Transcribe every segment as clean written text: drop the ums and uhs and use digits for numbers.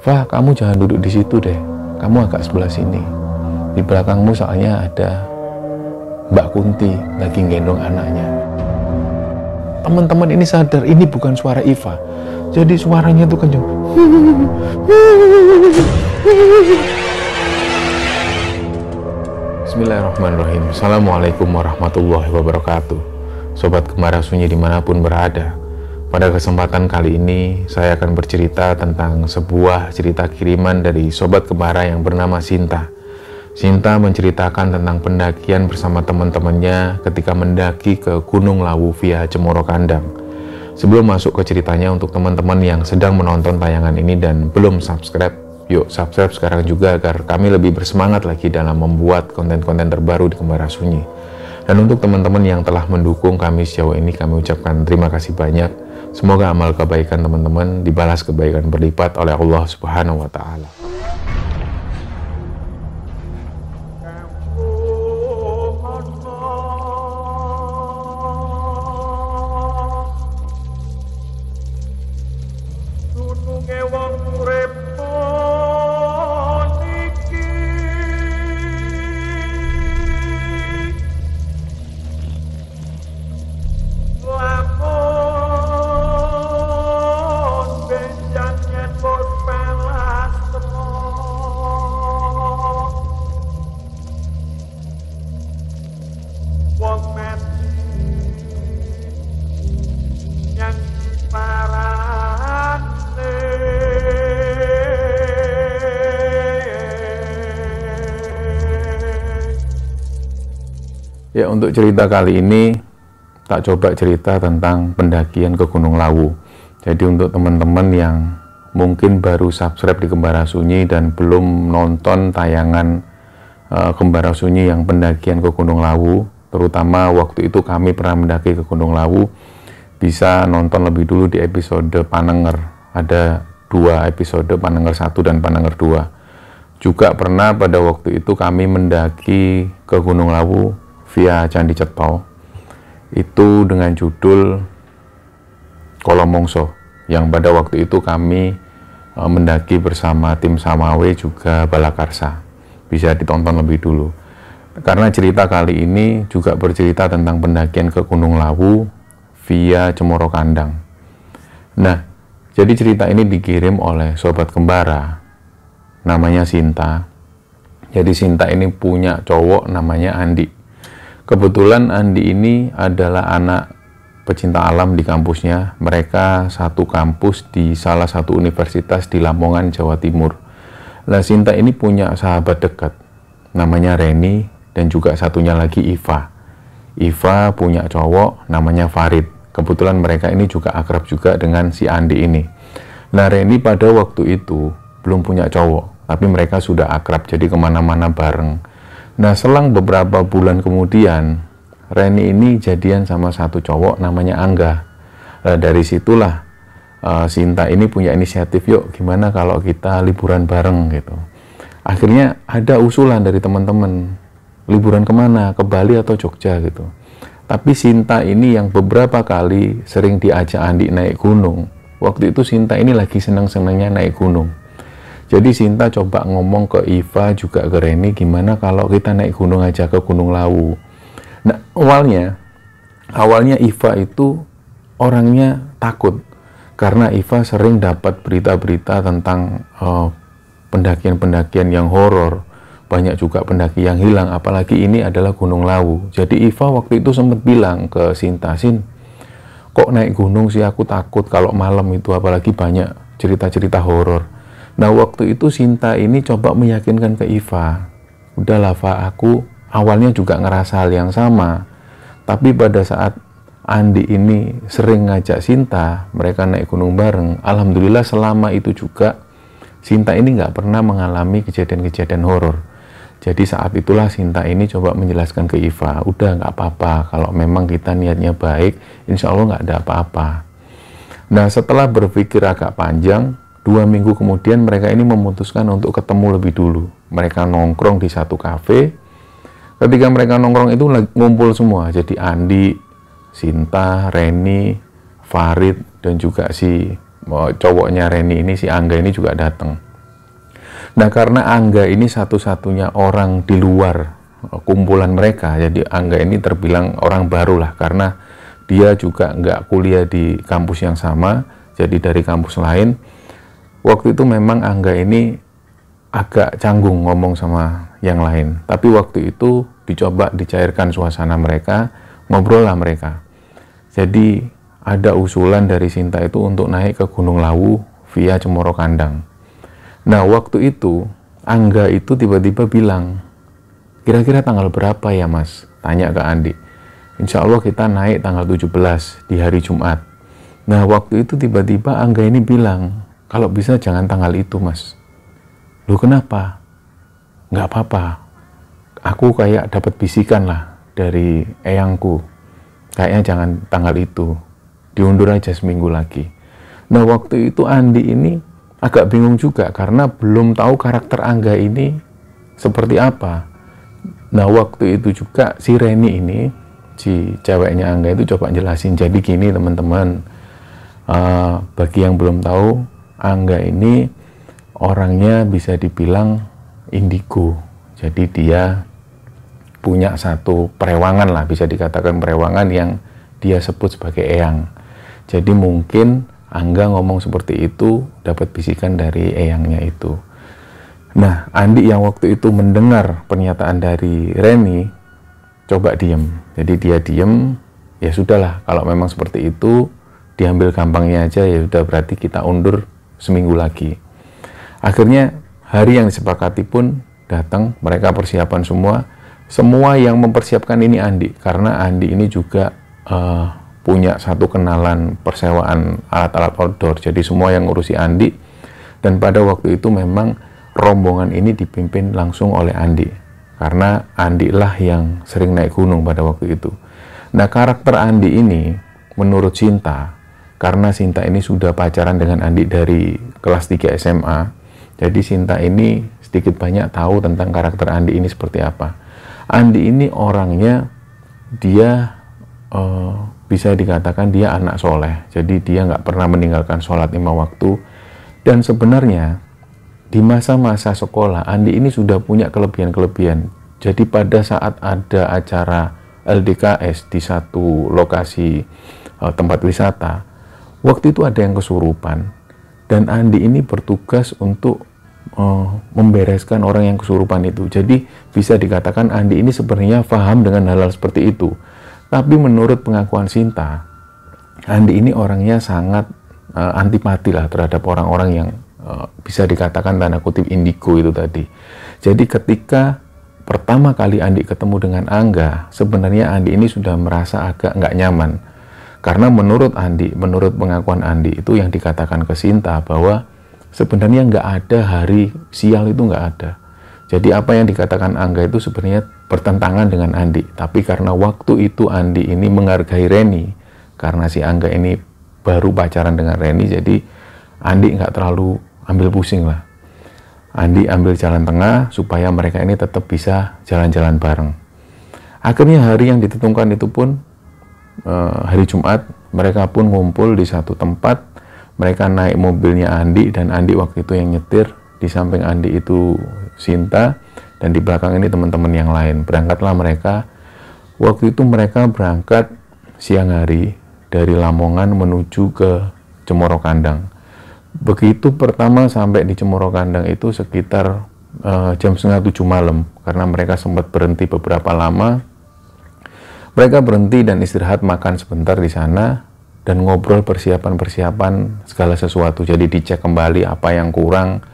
Fah, kamu jangan duduk di situ deh, kamu agak sebelah sini. Di belakangmu soalnya ada Mbak Kunti lagi gendong anaknya. Teman-teman ini sadar ini bukan suara Iva, jadi suaranya tuh kenceng. Bismillahirrahmanirrahim. Assalamualaikum warahmatullahi wabarakatuh. Sobat Gemara Sunyi dimanapun berada, pada kesempatan kali ini saya akan bercerita tentang sebuah cerita kiriman dari Sobat Gemara yang bernama Sinta. Sinta menceritakan tentang pendakian bersama teman-temannya ketika mendaki ke Gunung Lawu via Cemoro Kandang. Sebelum masuk ke ceritanya, untuk teman-teman yang sedang menonton tayangan ini dan belum subscribe, yuk subscribe sekarang juga agar kami lebih bersemangat lagi dalam membuat konten-konten terbaru di Gemara Sunyi. Dan untuk teman-teman yang telah mendukung kami sejauh ini, kami ucapkan terima kasih banyak. Semoga amal kebaikan teman-teman dibalas kebaikan berlipat oleh Allah Subhanahu wa Ta'ala. Ya, untuk cerita kali ini tak coba cerita tentang pendakian ke Gunung Lawu. Jadi untuk teman-teman yang mungkin baru subscribe di Gemara Sunyi dan belum nonton tayangan Gemara Sunyi yang pendakian ke Gunung Lawu, terutama waktu itu kami pernah mendaki ke Gunung Lawu, bisa nonton lebih dulu di episode Panenger. Ada 2 episode, Panenger 1 dan Panenger 2. Juga pernah pada waktu itu kami mendaki ke Gunung Lawu via Candi Ceto, itu dengan judul Kolomongso, yang pada waktu itu kami mendaki bersama tim Samawe juga Balakarsa. Bisa ditonton lebih dulu, karena cerita kali ini juga bercerita tentang pendakian ke Gunung Lawu via Cemoro Kandang. Nah, jadi cerita ini dikirim oleh Sobat Kembara namanya Sinta. Jadi Sinta ini punya cowok namanya Andi. Kebetulan Andi ini adalah anak pecinta alam di kampusnya. Mereka satu kampus di salah satu universitas di Lamongan, Jawa Timur. Nah, Sinta ini punya sahabat dekat namanya Reni dan juga satunya lagi Iva. Iva punya cowok namanya Farid. Kebetulan mereka ini juga akrab juga dengan si Andi ini. Nah, Reni pada waktu itu belum punya cowok, tapi mereka sudah akrab, jadi kemana-mana bareng. Nah, selang beberapa bulan kemudian, Reni ini jadian sama satu cowok namanya Angga. Nah, dari situlah Sinta ini punya inisiatif, yuk gimana kalau kita liburan bareng gitu. Akhirnya ada usulan dari teman-teman, liburan kemana? Ke Bali atau Jogja gitu. Tapi Sinta ini yang beberapa kali sering diajak Andi naik gunung. Waktu itu Sinta ini lagi senang-senangnya naik gunung. Jadi Sinta coba ngomong ke Iva juga ke Reni, gimana kalau kita naik gunung aja ke Gunung Lawu. Nah, awalnya Iva itu orangnya takut, karena Iva sering dapat berita-berita tentang pendakian-pendakian yang horor. Banyak juga pendaki yang hilang, apalagi ini adalah Gunung Lawu. Jadi Iva waktu itu sempat bilang ke Sinta, Sin, kok naik gunung sih, aku takut kalau malam itu, apalagi banyak cerita-cerita horor. Nah, waktu itu Sinta ini coba meyakinkan ke Iva, udahlah Fa, aku awalnya juga ngerasa hal yang sama, tapi pada saat Andi ini sering ngajak Sinta, mereka naik gunung bareng, alhamdulillah selama itu juga Sinta ini nggak pernah mengalami kejadian-kejadian horor. Jadi saat itulah Sinta ini coba menjelaskan ke Iva, udah nggak apa-apa, kalau memang kita niatnya baik, insya Allah nggak ada apa-apa. Nah, setelah berpikir agak panjang, 2 minggu kemudian mereka ini memutuskan untuk ketemu lebih dulu. Mereka nongkrong di satu kafe. Ketika mereka nongkrong itu ngumpul semua. Jadi Andi, Sinta, Reni, Farid, dan juga si cowoknya Reni ini, si Angga ini juga datang. Nah, karena Angga ini satu-satunya orang di luar kumpulan mereka, jadi Angga ini terbilang orang baru lah, karena dia juga nggak kuliah di kampus yang sama, jadi dari kampus lain. Waktu itu memang Angga ini agak canggung ngomong sama yang lain, tapi waktu itu dicoba dicairkan suasana mereka, ngobrol lah mereka. Jadi ada usulan dari Sinta itu untuk naik ke Gunung Lawu via Cemoro Kandang. Nah, waktu itu Angga itu tiba-tiba bilang, kira-kira tanggal berapa ya Mas? Tanya ke Andi. Insya Allah kita naik tanggal 17 di hari Jumat. Nah, waktu itu tiba-tiba Angga ini bilang, kalau bisa jangan tanggal itu Mas. Loh, kenapa? Nggak apa-apa. Aku kayak dapat bisikan lah dari eyangku. Kayaknya jangan tanggal itu. Diundur aja seminggu lagi. Nah, waktu itu Andi ini agak bingung juga karena belum tahu karakter Angga ini seperti apa. Nah, waktu itu juga si Reni ini, si ceweknya Angga itu coba jelasin. Jadi gini teman-teman, bagi yang belum tahu, Angga ini orangnya bisa dibilang indigo. Jadi dia punya satu perewangan lah, bisa dikatakan perewangan yang dia sebut sebagai eyang. Jadi mungkin Angga ngomong seperti itu dapat bisikan dari eyangnya itu. Nah, Andi yang waktu itu mendengar pernyataan dari Reni coba diem. Jadi dia diem, ya sudahlah, kalau memang seperti itu diambil gampangnya aja, ya udah berarti kita undur seminggu lagi. Akhirnya hari yang disepakati pun datang, mereka persiapan semua yang mempersiapkan ini Andi, karena Andi ini juga punya satu kenalan persewaan alat-alat outdoor, jadi semua yang ngurusi Andi. Dan pada waktu itu memang rombongan ini dipimpin langsung oleh Andi, karena Andi lah yang sering naik gunung pada waktu itu. Nah, karakter Andi ini menurut Sinta, karena Sinta ini sudah pacaran dengan Andi dari kelas 3 SMA, jadi Sinta ini sedikit banyak tahu tentang karakter Andi ini seperti apa. Andi ini orangnya, dia bisa dikatakan dia anak soleh, jadi dia nggak pernah meninggalkan sholat 5 waktu. Dan sebenarnya di masa-masa sekolah Andi ini sudah punya kelebihan-kelebihan. Jadi pada saat ada acara LDKS di satu lokasi tempat wisata, waktu itu ada yang kesurupan, dan Andi ini bertugas untuk membereskan orang yang kesurupan itu. Jadi bisa dikatakan Andi ini sebenarnya paham dengan hal-hal seperti itu. Tapi menurut pengakuan Sinta, Andi ini orangnya sangat antipati lah terhadap orang-orang yang bisa dikatakan tanda kutip indigo itu tadi. Jadi ketika pertama kali Andi ketemu dengan Angga, sebenarnya Andi ini sudah merasa agak nggak nyaman. Karena menurut Andi, menurut pengakuan Andi itu yang dikatakan ke Sinta bahwa sebenarnya nggak ada hari sial, itu nggak ada. Jadi apa yang dikatakan Angga itu sebenarnya bertentangan dengan Andi. Tapi karena waktu itu Andi ini menghargai Reni, karena si Angga ini baru pacaran dengan Reni, jadi Andi nggak terlalu ambil pusing lah. Andi ambil jalan tengah supaya mereka ini tetap bisa jalan-jalan bareng. Akhirnya hari yang ditentukan itu pun hari Jumat, mereka pun ngumpul di satu tempat. Mereka naik mobilnya Andi, dan Andi waktu itu yang nyetir. Di samping Andi itu Sinta, dan di belakang ini teman-teman yang lain. Berangkatlah mereka. Waktu itu mereka berangkat siang hari dari Lamongan menuju ke Cemoro Kandang. Begitu pertama sampai di Cemoro Kandang itu sekitar jam setengah 7 malam, karena mereka sempat berhenti beberapa lama. Mereka berhenti dan istirahat, makan sebentar di sana, dan ngobrol persiapan-persiapan segala sesuatu. Jadi dicek kembali apa yang kurang.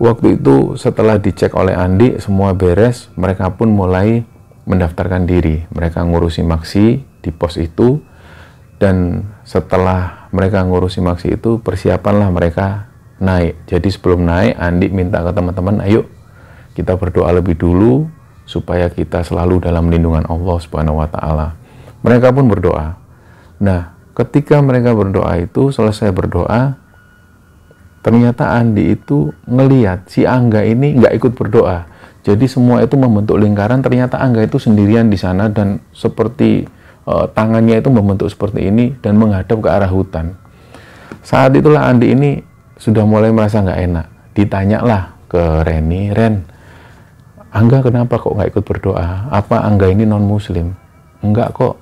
Waktu itu setelah dicek oleh Andi semua beres, mereka pun mulai mendaftarkan diri. Mereka ngurusi maksi di pos itu, dan setelah mereka ngurusi maksi itu, persiapanlah mereka naik. Jadi sebelum naik, Andi minta ke teman-teman, ayo kita berdoa lebih dulu supaya kita selalu dalam lindungan Allah Subhanahu wa Ta'ala. Mereka pun berdoa. Nah, ketika mereka berdoa itu, selesai berdoa, ternyata Andi itu ngeliat si Angga ini nggak ikut berdoa. Jadi semua itu membentuk lingkaran, ternyata Angga itu sendirian di sana, dan seperti tangannya itu membentuk seperti ini dan menghadap ke arah hutan. Saat itulah Andi ini sudah mulai merasa nggak enak. Ditanyalah ke Reni, Ren, Angga kenapa kok nggak ikut berdoa? Apa Angga ini non muslim? Enggak kok,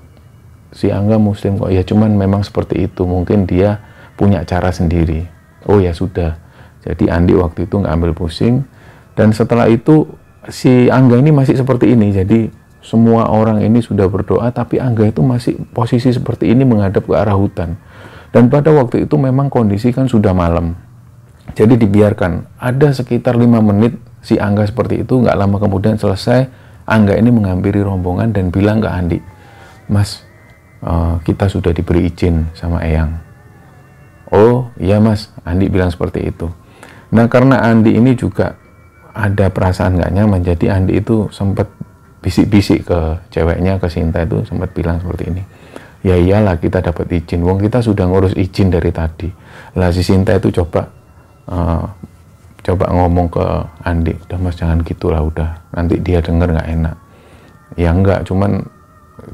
si Angga muslim kok. Ya cuman memang seperti itu, mungkin dia punya cara sendiri. Oh ya sudah. Jadi Andi waktu itu nggak ambil pusing, dan setelah itu si Angga ini masih seperti ini. Jadi semua orang ini sudah berdoa, tapi Angga itu masih posisi seperti ini menghadap ke arah hutan. Dan pada waktu itu memang kondisi kan sudah malam. Jadi dibiarkan, ada sekitar 5 menit si Angga seperti itu, nggak lama kemudian selesai, Angga ini menghampiri rombongan dan bilang ke Andi, Mas, kita sudah diberi izin sama Eyang. Oh iya Mas, Andi bilang seperti itu. Nah karena Andi ini juga ada perasaan nggak nyaman, jadi Andi itu sempat bisik-bisik ke ceweknya, ke Sinta itu sempat bilang seperti ini. Ya iyalah kita dapat izin, wong kita sudah ngurus izin dari tadi. Lah si Sinta itu coba ngomong ke Andi, udah Mas jangan gitulah, udah nanti dia denger nggak enak. Ya enggak, cuman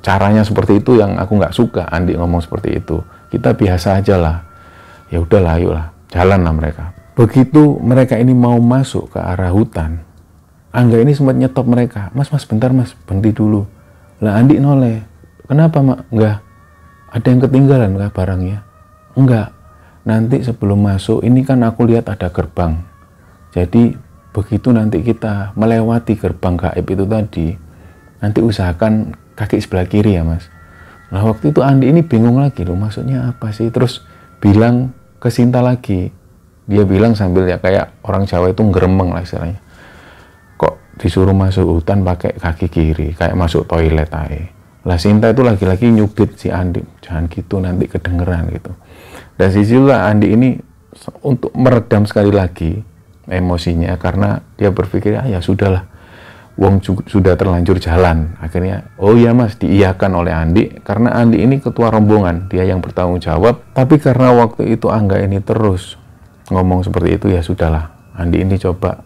caranya seperti itu yang aku nggak suka. Andi ngomong seperti itu, kita biasa aja lah. Ya udahlah, ayolah, jalanlah mereka. Begitu mereka ini mau masuk ke arah hutan, Angga ini sempat nyetop mereka. Mas bentar Mas, berhenti dulu. Lah Andi noleh, kenapa Mak? Enggak, ada yang ketinggalan kah barangnya? Enggak, nanti sebelum masuk ini kan aku lihat ada gerbang. Jadi begitu nanti kita melewati gerbang gaib itu tadi, nanti usahakan kaki sebelah kiri ya Mas. Nah waktu itu Andi ini bingung lagi, loh maksudnya apa sih? Terus bilang ke Sinta lagi, dia bilang sambil ya kayak orang Jawa itu ngeremeng lah istilahnya, kok disuruh masuk hutan pakai kaki kiri, kayak masuk toilet aja. Lah Sinta itu lagi-lagi nyubit si Andi, jangan gitu nanti kedengeran gitu. Dan sisilah Andi ini untuk meredam sekali lagi emosinya, karena dia berpikir ya sudahlah, wong sudah terlanjur jalan. Akhirnya oh iya Mas, diiyakan oleh Andi, karena Andi ini ketua rombongan, dia yang bertanggung jawab. Tapi karena waktu itu Angga ini terus ngomong seperti itu, ya sudahlah, Andi ini coba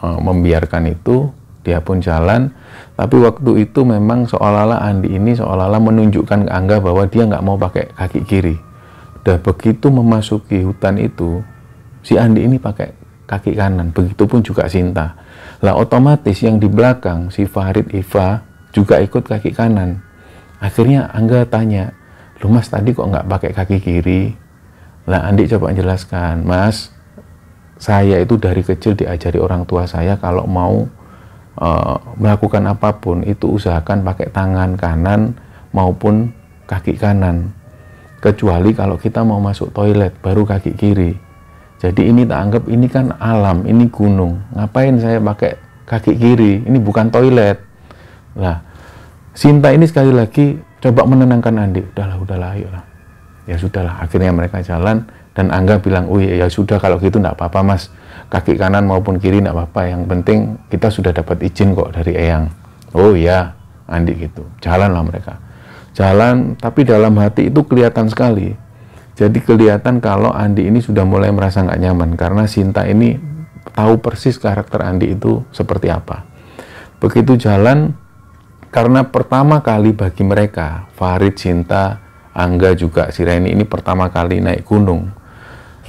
membiarkan itu, dia pun jalan. Tapi waktu itu memang seolah-olah Andi ini seolah-olah menunjukkan ke Angga bahwa dia nggak mau pakai kaki kiri. Udah begitu memasuki hutan itu, si Andi ini pakai kaki kanan, begitupun juga Sinta. Lah otomatis yang di belakang si Farid Iva juga ikut kaki kanan. Akhirnya Angga tanya, lu Mas tadi kok nggak pakai kaki kiri? Lah Andi coba jelaskan, Mas, saya itu dari kecil diajari orang tua saya kalau mau melakukan apapun itu usahakan pakai tangan kanan maupun kaki kanan, kecuali kalau kita mau masuk toilet baru kaki kiri. Jadi ini tak anggap ini kan alam, ini gunung, ngapain saya pakai kaki kiri, ini bukan toilet. Lah Sinta ini sekali lagi coba menenangkan Andi, udahlah ayolah. Ya sudahlah, akhirnya mereka jalan. Dan Angga bilang, oh ya sudah kalau gitu enggak apa-apa Mas, kaki kanan maupun kiri enggak apa-apa, yang penting kita sudah dapat izin kok dari Eyang. Oh ya Andi gitu, jalanlah mereka. Jalan, tapi dalam hati itu kelihatan sekali. Jadi kelihatan kalau Andi ini sudah mulai merasa nggak nyaman, karena Sinta ini tahu persis karakter Andi itu seperti apa. Begitu jalan, karena pertama kali bagi mereka, Farid, Sinta, Angga juga si Reni ini pertama kali naik gunung.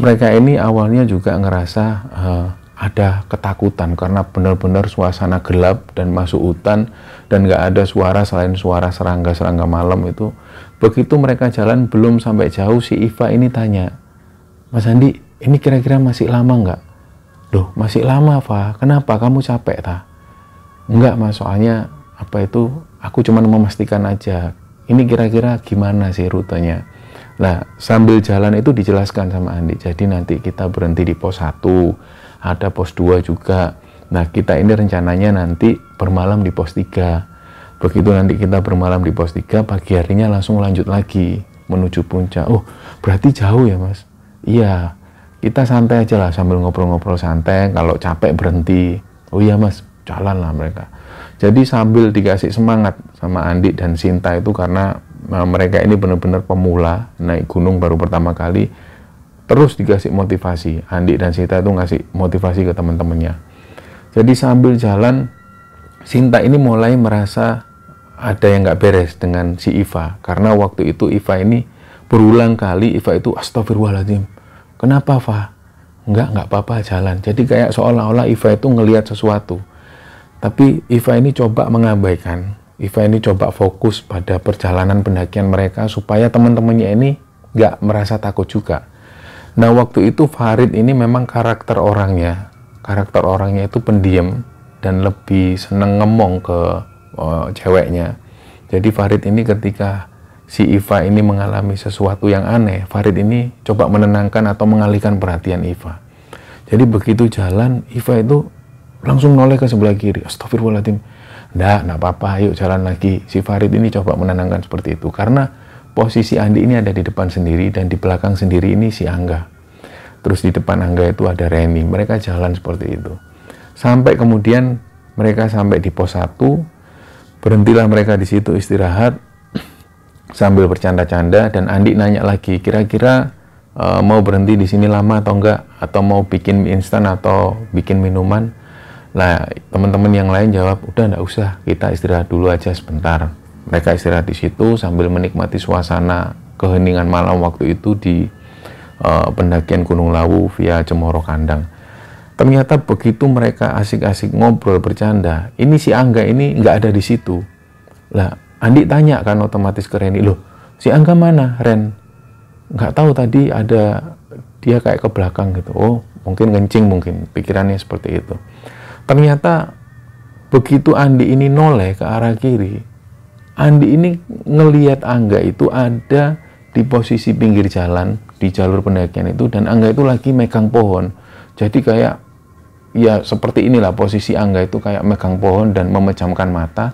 Mereka ini awalnya juga ngerasa ada ketakutan karena benar-benar suasana gelap dan masuk hutan dan nggak ada suara selain suara serangga-serangga malam itu. Begitu mereka jalan belum sampai jauh, si Iva ini tanya, Mas Andi, ini kira-kira masih lama nggak? Loh masih lama Fa, kenapa kamu capek ta? Enggak Mas, soalnya apa itu aku cuma memastikan aja ini kira-kira gimana sih rutenya. Nah sambil jalan itu dijelaskan sama Andi, jadi nanti kita berhenti di pos 1, ada pos 2 juga. Nah kita ini rencananya nanti bermalam di pos 3. Begitu nanti kita bermalam di pos 3, pagi harinya langsung lanjut lagi menuju puncak. Oh berarti jauh ya Mas? Iya, kita santai aja lah sambil ngobrol-ngobrol santai, kalau capek berhenti. Oh iya Mas, jalan lah mereka. Jadi sambil dikasih semangat sama Andi dan Sinta itu, karena mereka ini benar-benar pemula naik gunung baru pertama kali, terus dikasih motivasi. Andi dan Sinta itu ngasih motivasi ke teman-temannya. Jadi sambil jalan, Sinta ini mulai merasa ada yang nggak beres dengan si Iva, karena waktu itu Iva ini berulang kali Iva itu astagfirullahaladzim. Kenapa Fa? Nggak apa-apa, jalan. Jadi kayak seolah-olah Iva itu ngelihat sesuatu. Tapi Iva ini coba mengabaikan. Iva ini coba fokus pada perjalanan pendakian mereka supaya teman-temannya ini nggak merasa takut juga. Nah, waktu itu Farid ini memang karakter orangnya itu pendiam dan lebih seneng ngomong ke ceweknya. Jadi Farid ini ketika si Iva ini mengalami sesuatu yang aneh, Farid ini coba menenangkan atau mengalihkan perhatian Iva. Jadi begitu jalan, Iva itu langsung noleh ke sebelah kiri. Astagfirullahaladzim. Nggak apa-apa, yuk jalan lagi. Si Farid ini coba menenangkan seperti itu. Karena posisi Andi ini ada di depan sendiri dan di belakang sendiri ini si Angga. Terus di depan Angga itu ada Reni. Mereka jalan seperti itu. Sampai kemudian mereka sampai di pos 1. Berhentilah mereka di situ istirahat sambil bercanda-canda, dan Andi nanya lagi, kira-kira mau berhenti di sini lama atau enggak, atau mau bikin mie instan atau bikin minuman. Nah, teman-teman yang lain jawab, udah enggak usah, kita istirahat dulu aja sebentar. Mereka istirahat di situ sambil menikmati suasana keheningan malam waktu itu di pendakian Gunung Lawu via Cemoro Kandang. Ternyata begitu mereka asik-asik ngobrol bercanda, ini si Angga ini nggak ada di situ. Lah, Andi tanya kan otomatis ke Reni, loh si Angga mana, Ren? Nggak tahu, tadi ada dia kayak ke belakang gitu. Oh, mungkin kencing, mungkin pikirannya seperti itu. Ternyata begitu Andi ini noleh ke arah kiri, Andi ini ngelihat Angga itu ada di posisi pinggir jalan di jalur pendakian itu, dan Angga itu lagi megang pohon. Jadi kayak ya seperti inilah posisi Angga itu, kayak megang pohon dan memejamkan mata.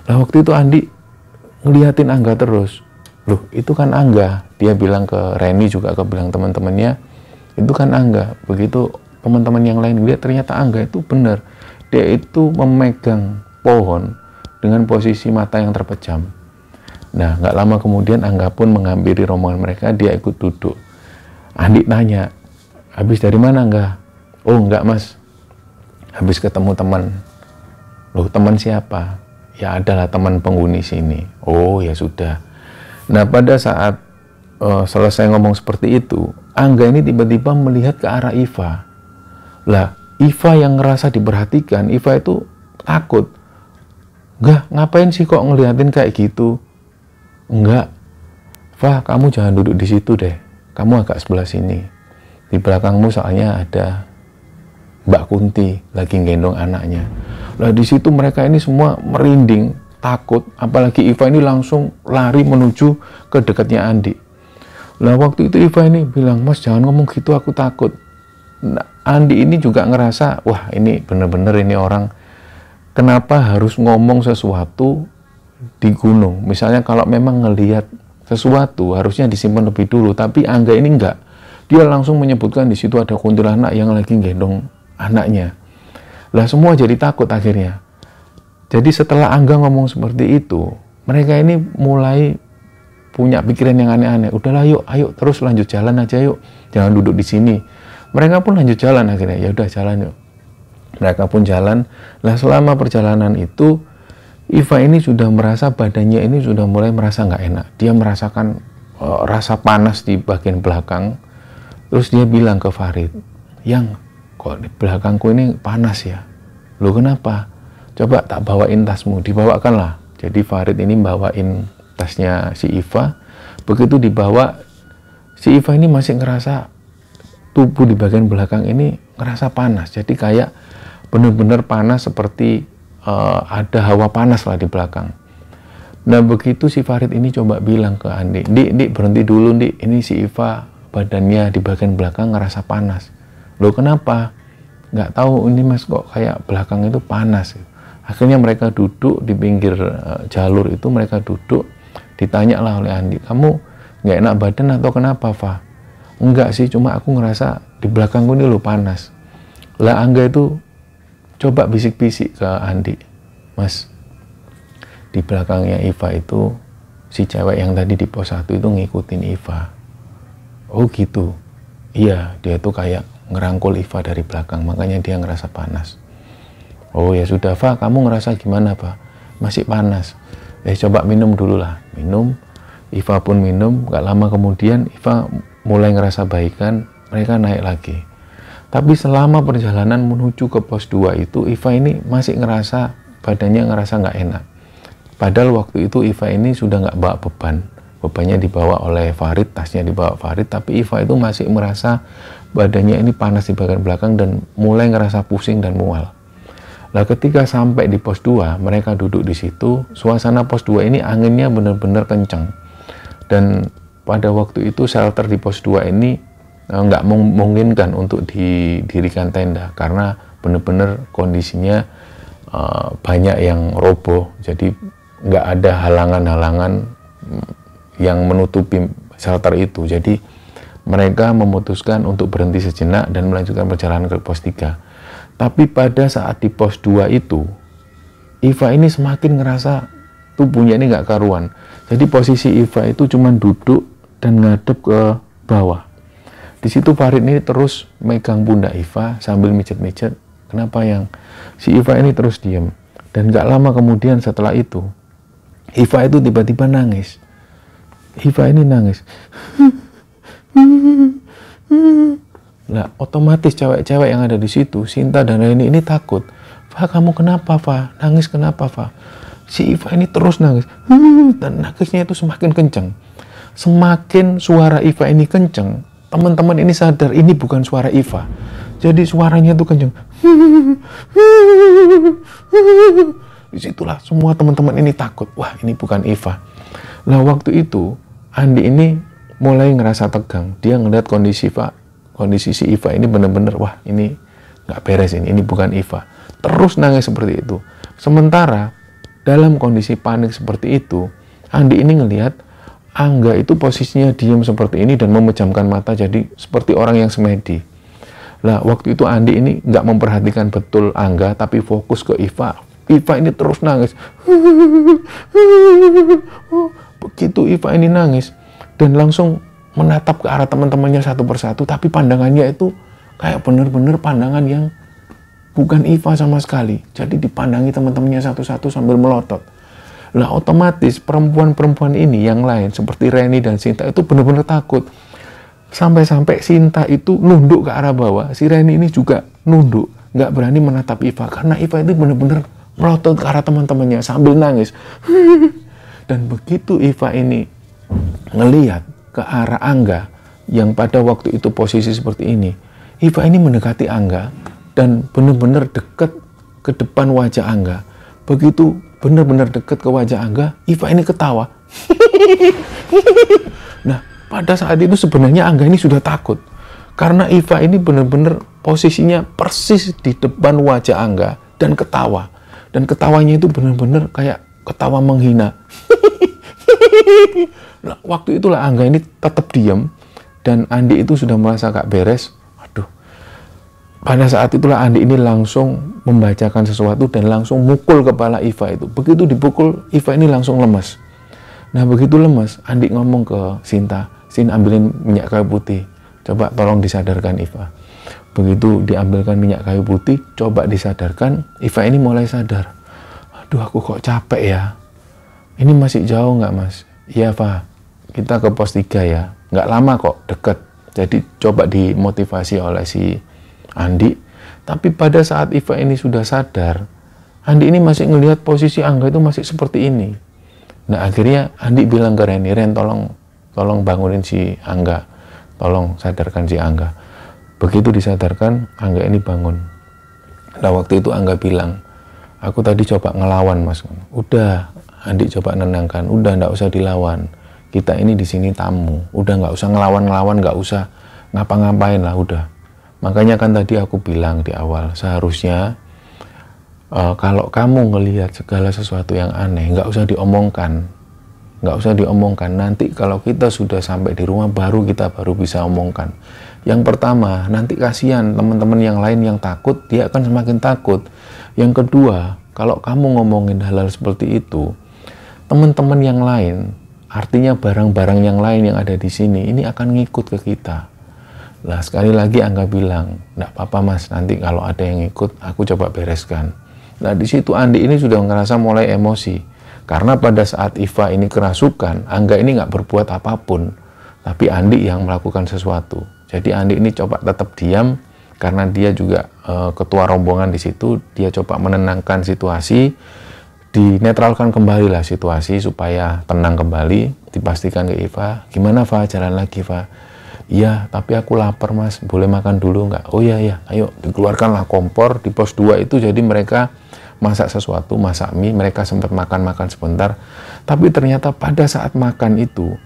Nah, waktu itu Andi ngeliatin Angga terus. Loh, itu kan Angga. Dia bilang ke Reni, juga ke bilang teman-temannya, itu kan Angga. Begitu teman-teman yang lain lihat, ternyata Angga itu benar. Dia itu memegang pohon dengan posisi mata yang terpejam. Nah, nggak lama kemudian Angga pun menghampiri rombongan mereka, dia ikut duduk. Andi nanya, habis dari mana Angga? Oh, enggak Mas, habis ketemu teman. Loh, teman siapa? Ya adalah teman penghuni sini. Oh ya sudah. Nah, pada saat selesai ngomong seperti itu, Angga ini tiba-tiba melihat ke arah Iva. Lah, Iva yang ngerasa diperhatikan, Iva itu takut. Enggak, ngapain sih kok ngeliatin kayak gitu? Enggak, Va, kamu jangan duduk di situ deh. Kamu agak sebelah sini. Di belakangmu soalnya ada Mbak Kunti lagi gendong anaknya. Lah, di situ mereka ini semua merinding, takut. Apalagi Iva ini langsung lari menuju ke dekatnya Andi. Lah, waktu itu Iva ini bilang, Mas jangan ngomong gitu, aku takut. Nah, Andi ini juga ngerasa, wah ini bener-bener ini orang kenapa harus ngomong sesuatu di gunung. Misalnya kalau memang ngelihat sesuatu harusnya disimpan lebih dulu, tapi Angga ini enggak. Dia langsung menyebutkan di situ ada kuntilanak yang lagi gendong anaknya. Lah, semua jadi takut akhirnya. Jadi setelah Angga ngomong seperti itu, mereka ini mulai punya pikiran yang aneh-aneh. Udahlah, yuk, ayo terus lanjut jalan aja yuk. Jangan duduk di sini. Mereka pun lanjut jalan akhirnya. Ya udah, jalan yuk. Mereka pun jalan. Lah, selama perjalanan itu Iva ini sudah merasa badannya ini sudah mulai merasa nggak enak. Dia merasakan rasa panas di bagian belakang. Terus dia bilang ke Farid, Yang, kok di belakangku ini panas ya? Loh, kenapa? Coba tak bawain tasmu. Dibawakanlah. Jadi Farid ini bawain tasnya si Iva. Begitu dibawa, si Iva ini masih ngerasa tubuh di bagian belakang ini ngerasa panas. Jadi kayak benar-benar panas, seperti ada hawa panas lah di belakang. Nah, begitu si Farid ini coba bilang ke Andi, Dik, berhenti dulu, Dik. Ini si Iva badannya di bagian belakang ngerasa panas. Loh, kenapa? Nggak tahu ini Mas, kok kayak belakang itu panas. Akhirnya mereka duduk di pinggir jalur itu, mereka duduk. Ditanyalah oleh Andi, kamu nggak enak badan atau kenapa, Fa? Enggak sih, cuma aku ngerasa di belakangku ini loh panas. Lah, Angga itu coba bisik-bisik ke Andi, Mas, di belakangnya Iva itu si cewek yang tadi di pos 1 itu ngikutin Iva. Oh gitu. Iya, dia tuh kayak ngerangkul Iva dari belakang, makanya dia ngerasa panas. Oh ya sudah, Fa, kamu ngerasa gimana, Fa? Masih panas. Coba minum dulu lah. Minum. Iva pun minum. Gak lama kemudian Iva mulai ngerasa baikan. Mereka naik lagi. Tapi selama perjalanan menuju ke pos 2 itu, Iva ini masih ngerasa, badannya ngerasa nggak enak. Padahal waktu itu Iva ini sudah nggak bawa beban. Bebannya dibawa oleh Farid, tasnya dibawa Farid, tapi Iva itu masih merasa badannya ini panas di bagian belakang dan mulai ngerasa pusing dan mual. Nah, ketika sampai di pos 2, mereka duduk di situ, suasana pos 2 ini anginnya benar-benar kencang. Dan pada waktu itu shelter di pos 2 ini nggak memungkinkan untuk didirikan tenda karena benar-benar kondisinya banyak yang roboh, jadi nggak ada halangan-halangan yang menutupi shelter itu. Jadi mereka memutuskan untuk berhenti sejenak dan melanjutkan perjalanan ke pos 3. Tapi pada saat di pos 2 itu, Iva ini semakin ngerasa tubuhnya ini nggak karuan. Jadi posisi Iva itu cuma duduk dan ngadep ke bawah. Di situ Farid ini terus megang pundak Iva sambil mijet-mijet. Kenapa yang si Iva ini terus diam? Dan gak lama kemudian setelah itu, Iva itu tiba-tiba nangis. Iva ini nangis. Nah, otomatis cewek-cewek yang ada di situ, Sinta dan Reni ini takut. Fa, kamu kenapa, Fa? Nangis kenapa, Fa? Si Iva ini terus nangis. Dan nangisnya itu semakin kencang. Semakin suara Iva ini kencang, teman-teman ini sadar ini bukan suara Iva. Jadi suaranya itu kenceng. Disitulah semua teman-teman ini takut. Wah, ini bukan Iva. Nah, waktu itu Andi ini mulai ngerasa tegang. Dia ngeliat kondisi si Iva ini bener-bener, wah ini nggak beres ini bukan Iva. Terus nangis seperti itu. Sementara dalam kondisi panik seperti itu, Andi ini ngelihat Angga itu posisinya diam seperti ini dan memejamkan mata jadi seperti orang yang semedi. Nah, waktu itu Andi ini nggak memperhatikan betul Angga, tapi fokus ke Iva. Iva ini terus nangis. Begitu Iva ini nangis dan langsung menatap ke arah teman-temannya satu persatu, tapi pandangannya itu kayak bener-bener pandangan yang bukan Iva sama sekali. Jadi dipandangi teman-temannya satu-satu sambil melotot. Nah, otomatis perempuan-perempuan ini yang lain seperti Reni dan Sinta itu benar-benar takut. Sampai-sampai Sinta itu nunduk ke arah bawah. Si Reni ini juga nunduk, nggak berani menatap Iva karena Iva itu benar-benar melotot ke arah teman-temannya sambil nangis. Dan begitu Iva ini ngelihat ke arah Angga yang pada waktu itu posisi seperti ini, Iva ini mendekati Angga dan benar-benar dekat ke depan wajah Angga. Begitu benar-benar dekat ke wajah Angga, Iva ini ketawa. Nah, pada saat itu sebenarnya Angga ini sudah takut. Karena Iva ini benar-benar posisinya persis di depan wajah Angga dan ketawa. Dan ketawanya itu benar-benar kayak ketawa menghina. Nah, waktu itulah Angga ini tetap diam dan Andi itu sudah merasa gak beres. Pada saat itulah Andi ini langsung membacakan sesuatu dan langsung mukul kepala Iva itu. Begitu dipukul, Iva ini langsung lemas. Nah, begitu lemas, Andi ngomong ke Sinta, Sin, ambilin minyak kayu putih. Coba tolong disadarkan Iva. Begitu diambilkan minyak kayu putih, coba disadarkan, Iva ini mulai sadar. Aduh, aku kok capek ya. Ini masih jauh nggak, Mas? Iya, Fa. Kita ke pos 3 ya. Nggak lama kok, deket. Jadi coba dimotivasi oleh si Andi. Tapi pada saat Iva ini sudah sadar, Andi ini masih ngelihat posisi Angga itu masih seperti ini. Nah, akhirnya Andi bilang ke Reni, Ren, tolong bangunin si Angga, tolong sadarkan si Angga. Begitu disadarkan, Angga ini bangun. Nah, waktu itu Angga bilang, aku tadi coba ngelawan, Mas. Udah, Andi coba nenangkan, udah nggak usah dilawan. Kita ini di sini tamu, udah nggak usah ngelawan, nggak usah ngapa-ngapain lah, udah. Makanya kan tadi aku bilang di awal, seharusnya kalau kamu ngelihat segala sesuatu yang aneh, nggak usah diomongkan. Nanti kalau kita sudah sampai di rumah, kita baru bisa omongkan. Yang pertama, nanti kasihan teman-teman yang lain yang takut, dia akan semakin takut. Yang kedua, kalau kamu ngomongin hal-hal seperti itu, teman-teman yang lain, artinya barang-barang yang lain yang ada di sini, ini akan ngikut ke kita. Lah, sekali lagi Angga bilang, nggak apa-apa, Mas, nanti kalau ada yang ikut, aku coba bereskan. Nah, di situ Andi ini sudah ngerasa mulai emosi. Karena pada saat Iva ini kerasukan, Angga ini nggak berbuat apapun. Tapi Andi yang melakukan sesuatu. Jadi Andi ini coba tetap diam, karena dia juga ketua rombongan di situ. Dia coba menenangkan situasi, dinetralkan kembali lah situasi supaya tenang kembali. Dipastikan ke Iva, gimana Fa, jalan lagi Fa? Iya, tapi aku lapar Mas, boleh makan dulu nggak? Oh iya, ayo dikeluarkanlah kompor di pos 2 itu. Jadi mereka masak sesuatu, masak mie, mereka sempat makan-makan sebentar. Tapi ternyata pada saat makan itu,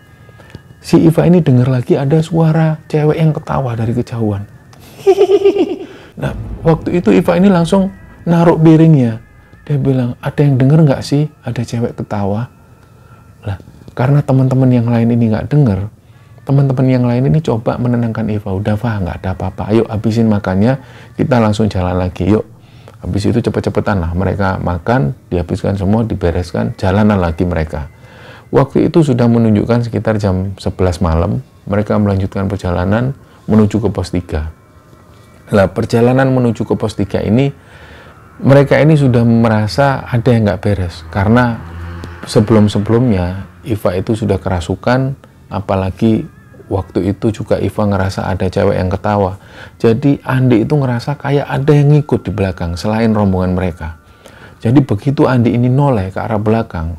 si Iva ini dengar lagi ada suara cewek yang ketawa dari kejauhan. Nah, waktu itu Iva ini langsung naruh piringnya. Dia bilang, ada yang dengar nggak sih ada cewek ketawa? Lah, karena teman-teman yang lain ini nggak dengar, teman-teman yang lain ini coba menenangkan Iva. Udah Fa, nggak ada apa-apa, ayo habisin makannya, kita langsung jalan lagi, yuk. Habis itu cepet-cepetan lah mereka makan, dihabiskan semua, dibereskan, jalanan lagi mereka. Waktu itu sudah menunjukkan sekitar jam 11 malam, mereka melanjutkan perjalanan menuju ke pos 3. Nah, perjalanan menuju ke pos 3 ini, mereka ini sudah merasa ada yang nggak beres, karena sebelum-sebelumnya Iva itu sudah kerasukan, apalagi waktu itu juga Iva ngerasa ada cewek yang ketawa. Jadi Andi itu ngerasa kayak ada yang ngikut di belakang selain rombongan mereka. Jadi begitu Andi ini noleh ke arah belakang,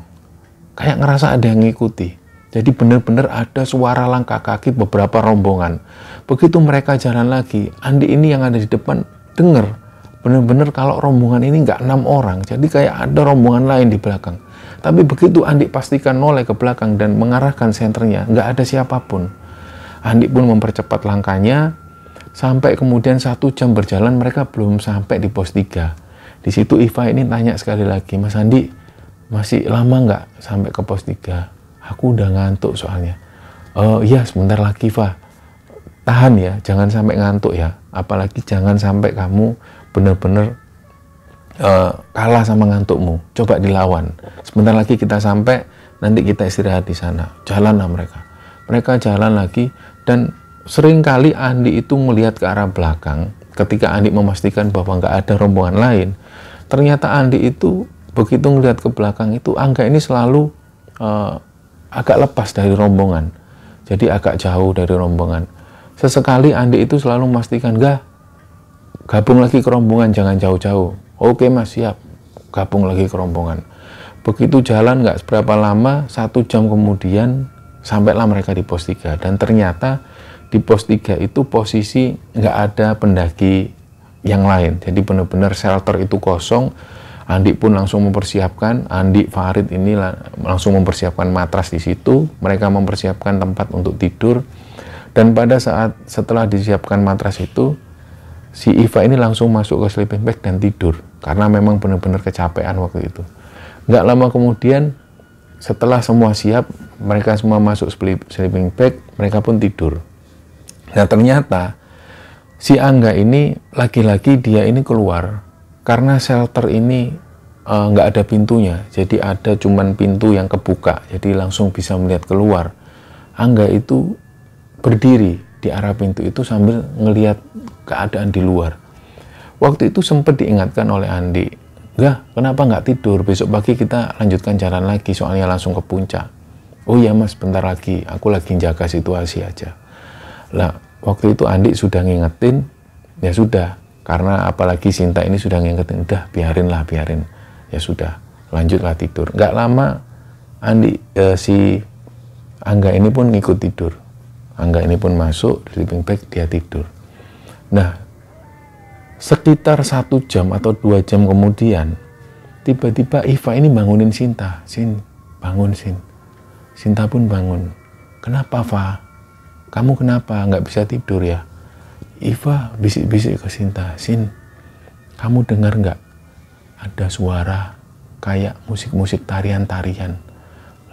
kayak ngerasa ada yang ngikuti. Jadi benar-benar ada suara langkah kaki beberapa rombongan. Begitu mereka jalan lagi, Andi ini yang ada di depan dengar benar-benar kalau rombongan ini nggak 6 orang. Jadi kayak ada rombongan lain di belakang. Tapi begitu Andi pastikan noleh ke belakang dan mengarahkan senternya, nggak ada siapapun. Andi pun mempercepat langkahnya, sampai kemudian 1 jam berjalan mereka belum sampai di pos 3. Di situ Iva ini tanya sekali lagi, Mas Andi, masih lama nggak sampai ke pos 3? Aku udah ngantuk soalnya. Iya, sebentar lagi Iva. Tahan ya, jangan sampai ngantuk ya. Apalagi jangan sampai kamu benar-benar kalah sama ngantukmu. Coba dilawan. Sebentar lagi kita sampai, nanti kita istirahat di sana. Jalanlah mereka. Mereka jalan lagi, dan seringkali Andi itu melihat ke arah belakang. Ketika Andi memastikan bahwa nggak ada rombongan lain, ternyata Andi itu begitu ngelihat ke belakang itu, Angga ini selalu agak lepas dari rombongan. Jadi agak jauh dari rombongan. Sesekali Andi itu selalu memastikan, gabung lagi ke rombongan, jangan jauh-jauh. Oke Mas, siap. Gabung lagi ke rombongan. Begitu jalan nggak seberapa lama, 1 jam kemudian sampailah mereka di pos 3. Dan ternyata di pos 3 itu posisi nggak ada pendaki yang lain. Jadi benar-benar shelter itu kosong. Andi pun langsung mempersiapkan, Andi, Farid ini langsung mempersiapkan matras di situ. Mereka mempersiapkan tempat untuk tidur. Dan pada saat setelah disiapkan matras itu, si Iva ini langsung masuk ke sleeping bag dan tidur. Karena memang benar-benar kecapean waktu itu. Nggak lama kemudian, setelah semua siap, mereka semua masuk sleeping bag, mereka pun tidur. Nah ternyata, si Angga ini, lagi-lagi dia ini keluar. Karena shelter ini nggak ada pintunya. Jadi ada cuman pintu yang kebuka. Jadi langsung bisa melihat keluar. Angga itu berdiri di arah pintu itu sambil ngelihat keadaan di luar. Waktu itu sempat diingatkan oleh Andi, kenapa nggak tidur? Besok pagi kita lanjutkan jalan lagi, soalnya langsung ke puncak. Oh iya Mas, bentar lagi, aku lagi jaga situasi aja. Lah, waktu itu Andi sudah ngingetin, ya sudah, karena apalagi Sinta ini sudah ngingetin, udah biarin. Ya sudah, lanjutlah tidur. Nggak lama, si Angga ini pun ngikut tidur. Angga ini pun masuk sleeping bag, dia tidur. Nah, sekitar 1 jam atau 2 jam kemudian, tiba-tiba Iva ini bangunin Sinta. Sin, bangun Sin. Sinta pun bangun. Kenapa, Fa? Kamu kenapa? Nggak bisa tidur ya? Iva bisik-bisik ke Sinta. Sin, kamu dengar nggak? Ada suara kayak musik-musik tarian-tarian.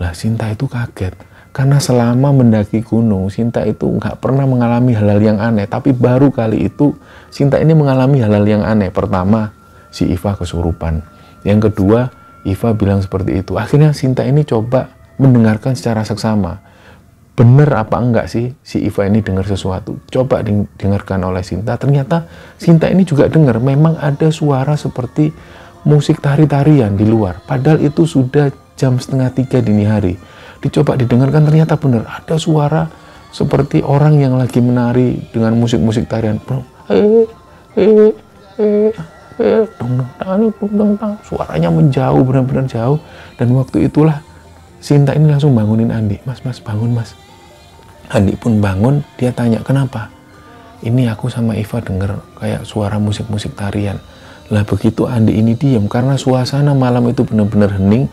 Lah, Sinta itu kaget. Karena selama mendaki gunung, Sinta itu nggak pernah mengalami hal-hal yang aneh. Tapi baru kali itu, Sinta ini mengalami hal-hal yang aneh. Pertama, si Iva kesurupan. Yang kedua, Iva bilang seperti itu. Akhirnya Sinta ini coba mendengarkan secara seksama. Bener apa enggak sih si Iva ini dengar sesuatu? Coba didengarkan oleh Sinta. Ternyata Sinta ini juga dengar. Memang ada suara seperti musik tari-tarian di luar. Padahal itu sudah jam 2:30 dini hari. Dicoba didengarkan, ternyata benar ada suara seperti orang yang lagi menari dengan musik-musik tarian. suaranya menjauh, benar-benar jauh. Dan waktu itulah Sinta ini langsung bangunin Andi. Mas bangun mas. Andi pun bangun, dia tanya kenapa? Ini aku sama Iva denger kayak suara musik-musik tarian. Lah begitu Andi ini diam, karena suasana malam itu benar-benar hening,